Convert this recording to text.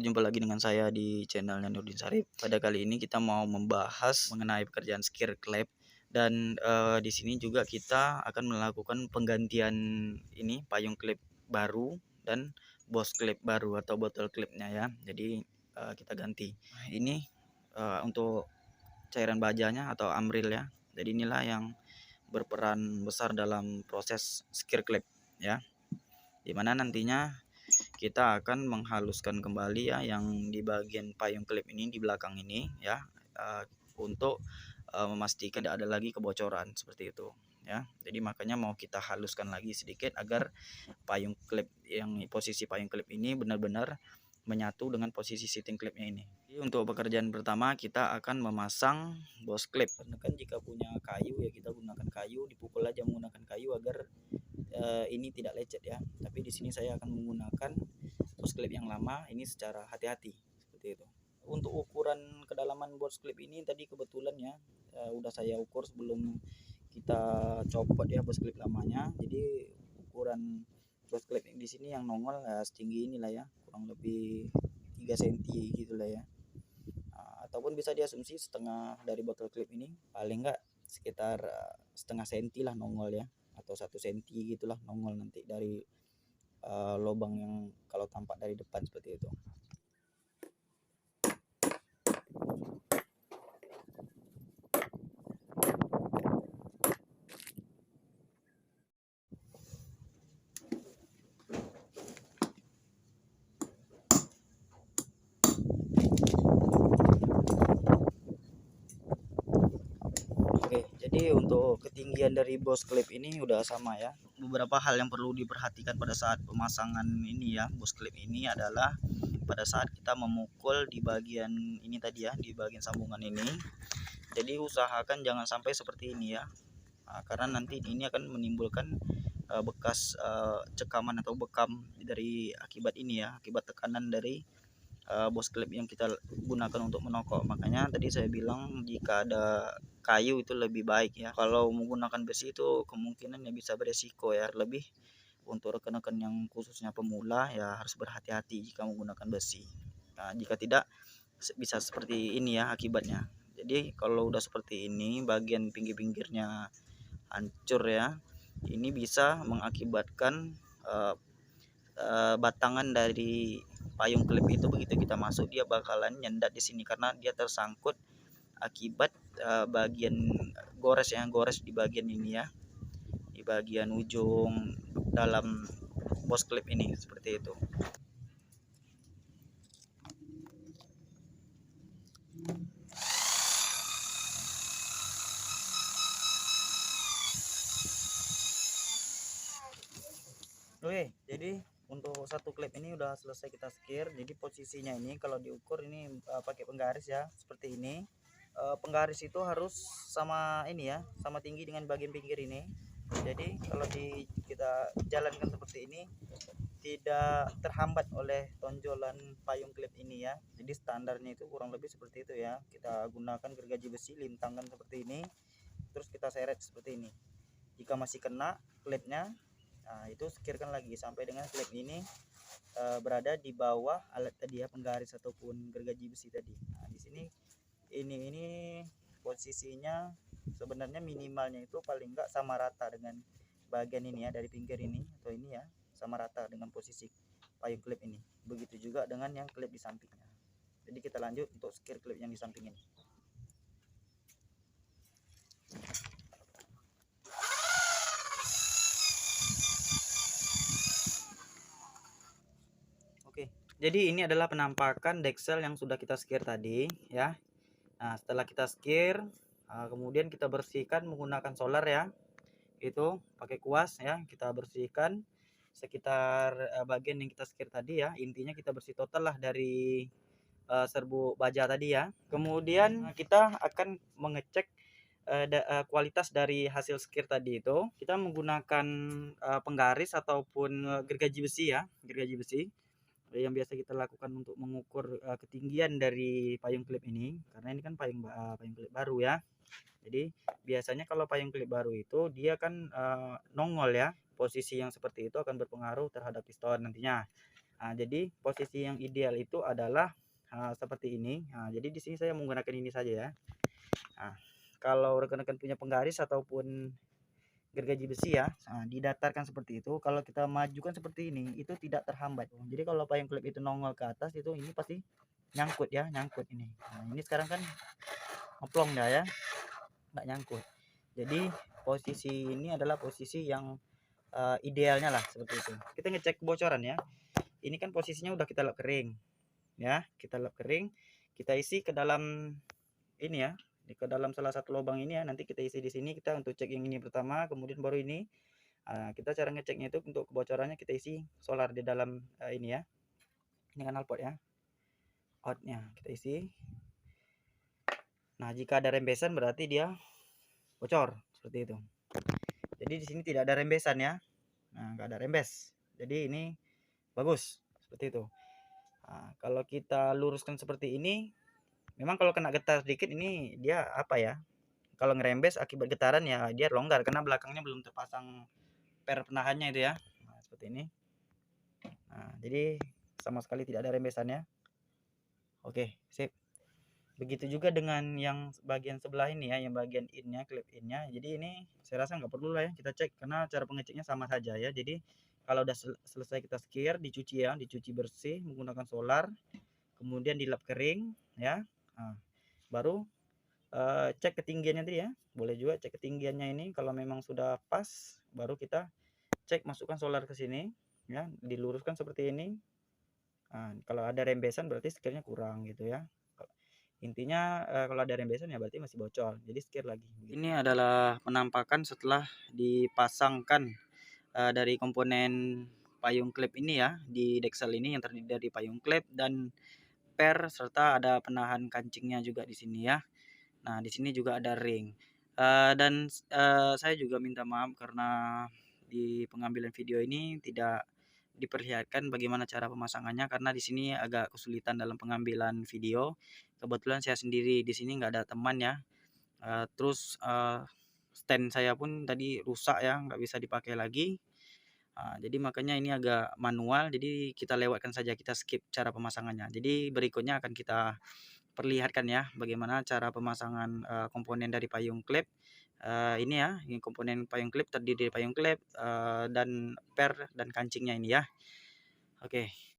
berjumpa lagi dengan saya di channelnya Nurdin Sarip. Pada kali ini kita mau membahas mengenai pekerjaan skir klep dan di sini juga kita akan melakukan penggantian ini payung klip baru dan bos klip baru atau botol klipnya ya. Jadi kita ganti. Nah, ini untuk cairan bajanya atau amril ya. Jadi inilah yang berperan besar dalam proses skir klip ya. Dimana nantinya kita akan menghaluskan kembali ya yang di bagian payung klip ini di belakang ini ya, untuk memastikan tidak ada lagi kebocoran seperti itu ya. Jadi makanya mau kita haluskan lagi sedikit agar payung klip yang posisi payung klip ini benar-benar menyatu dengan posisi sitting klipnya ini. Jadi untuk pekerjaan pertama kita akan memasang bos klip. Karena kan jika punya kayu ya kita gunakan kayu, dipukul aja menggunakan kayu agar ini tidak lecet ya. Tapi di sini saya akan menggunakan bos klip yang lama ini secara hati-hati seperti itu. Untuk ukuran kedalaman bos klip ini tadi kebetulan ya udah saya ukur sebelum kita copot ya bos klip lamanya. Jadi ukuran bos klip di sini yang nongol setinggi inilah ya, kurang lebih 3 cm gitulah ya. Ataupun bisa diasumsi setengah dari botol klip ini, paling enggak sekitar setengah senti lah nongol ya, atau 1 cm gitulah nongol nanti dari lubang yang kalau tampak dari depan seperti itu. Oke, jadi untuk ketinggian dari bos klip ini udah sama ya. Beberapa hal yang perlu diperhatikan pada saat pemasangan ini ya, bos klip ini adalah pada saat kita memukul di bagian ini tadi ya, di bagian sambungan ini. Jadi usahakan jangan sampai seperti ini ya. Karena nanti ini akan menimbulkan bekas cekaman atau bekam dari akibat ini ya, akibat tekanan dari bos klip yang kita gunakan untuk menokok. Makanya tadi saya bilang jika ada kayu itu lebih baik ya. Kalau menggunakan besi itu kemungkinan ya bisa beresiko ya. Lebih untuk rekan-rekan yang khususnya pemula ya harus berhati-hati jika menggunakan besi. Nah, jika tidak bisa seperti ini ya akibatnya. Jadi kalau udah seperti ini bagian pinggir-pinggirnya hancur ya, ini bisa mengakibatkan batangan dari payung klip itu begitu kita masuk dia bakalan nyendat di sini karena dia tersangkut akibat bagian gores di bagian ini ya, di bagian ujung dalam bos klip ini seperti itu. Oke, jadi untuk satu klip ini udah selesai kita skir. Jadi posisinya ini kalau diukur ini pakai penggaris ya seperti ini. Penggaris itu harus sama ini ya, sama tinggi dengan bagian pinggir ini. Jadi kalau kita jalankan seperti ini tidak terhambat oleh tonjolan payung klip ini ya. Jadi standarnya itu kurang lebih seperti itu ya. Kita gunakan gergaji besi, lintangkan seperti ini, terus kita seret seperti ini. Jika masih kena klipnya, nah itu skirkan lagi sampai dengan klip ini berada di bawah alat tadi ya, penggaris ataupun gergaji besi tadi. Nah di sini ini posisinya sebenarnya minimalnya itu paling enggak sama rata dengan bagian ini ya, dari pinggir ini atau ini ya, sama rata dengan posisi payung klip ini. Begitu juga dengan yang klip di sampingnya. Jadi kita lanjut untuk skir klip yang di samping ini. Oke, jadi ini adalah penampakan deksel yang sudah kita skir tadi ya. Nah setelah kita skir kemudian kita bersihkan menggunakan solar ya, itu pakai kuas ya, kita bersihkan sekitar bagian yang kita skir tadi ya. Intinya kita bersih total lah dari serbu baja tadi ya. Kemudian kita akan mengecek kualitas dari hasil skir tadi itu. Kita menggunakan penggaris ataupun gergaji besi ya, gergaji besi yang biasa kita lakukan untuk mengukur ketinggian dari payung klip ini, karena ini kan payung klip baru ya. Jadi biasanya kalau payung klip baru itu dia kan nongol ya, posisi yang seperti itu akan berpengaruh terhadap piston nantinya. Nah, jadi posisi yang ideal itu adalah seperti ini. Nah, jadi di sini saya menggunakan ini saja ya. Nah, kalau rekan-rekan punya penggaris ataupun gergaji besi ya, nah, didatarkan seperti itu. Kalau kita majukan seperti ini, itu tidak terhambat. Jadi kalau payung klip itu nongol ke atas, itu ini pasti nyangkut ya, nyangkut ini. Nah, ini sekarang kan ngeplong dah ya, nggak nyangkut. Jadi posisi ini adalah posisi yang idealnya lah seperti itu. Kita ngecek kebocoran ya. Ini kan posisinya udah kita lap kering ya, kita lap kering, kita isi ke dalam ini ya, ke dalam salah satu lubang ini ya. Nanti kita isi di sini, kita untuk cek yang ini pertama, kemudian baru ini. Kita cara ngeceknya itu untuk kebocorannya kita isi solar di dalam ini ya. Ini kan knalpot ya. Outnya kita isi. Nah, jika ada rembesan berarti dia bocor seperti itu. Jadi di sini tidak ada rembesan ya. Nah, nggak ada rembes. Jadi ini bagus seperti itu. Nah, kalau kita luruskan seperti ini, memang kalau kena getar sedikit ini dia apa ya? Kalau ngerembes akibat getaran ya dia longgar karena belakangnya belum terpasang per penahannya itu ya. Nah, seperti ini. Nah, jadi sama sekali tidak ada rembesannya. Oke, sip. Begitu juga dengan yang bagian sebelah ini ya, yang bagian innya, klip innya. Jadi ini saya rasa nggak perlu lah ya kita cek karena cara pengeceknya sama saja ya. Jadi kalau udah selesai kita skir, dicuci ya, dicuci bersih menggunakan solar, kemudian dilap kering ya. Nah, baru cek ketinggiannya tadi ya. Boleh juga cek ketinggiannya ini, kalau memang sudah pas baru kita cek masukkan solar ke sini ya, diluruskan seperti ini. Nah, kalau ada rembesan berarti skirnya kurang gitu ya. Intinya kalau ada rembesan ya berarti masih bocor, jadi skir lagi. Ini adalah penampakan setelah dipasangkan dari komponen payung klip ini ya, di deksel ini yang terdiri dari payung klip dan per serta ada penahan kancingnya juga di sini ya. Nah, di sini juga ada ring. Dan saya juga minta maaf karena di pengambilan video ini tidak diperlihatkan bagaimana cara pemasangannya karena di sini agak kesulitan dalam pengambilan video. Kebetulan saya sendiri di sini nggak ada teman ya. Terus stand saya pun tadi rusak ya, nggak bisa dipakai lagi. Jadi makanya ini agak manual, jadi kita lewatkan saja, kita skip cara pemasangannya. Jadi berikutnya akan kita perlihatkan ya bagaimana cara pemasangan komponen dari payung klip. Ini ya, ini komponen payung klip terdiri dari payung klip dan per dan kancingnya ini ya. Oke.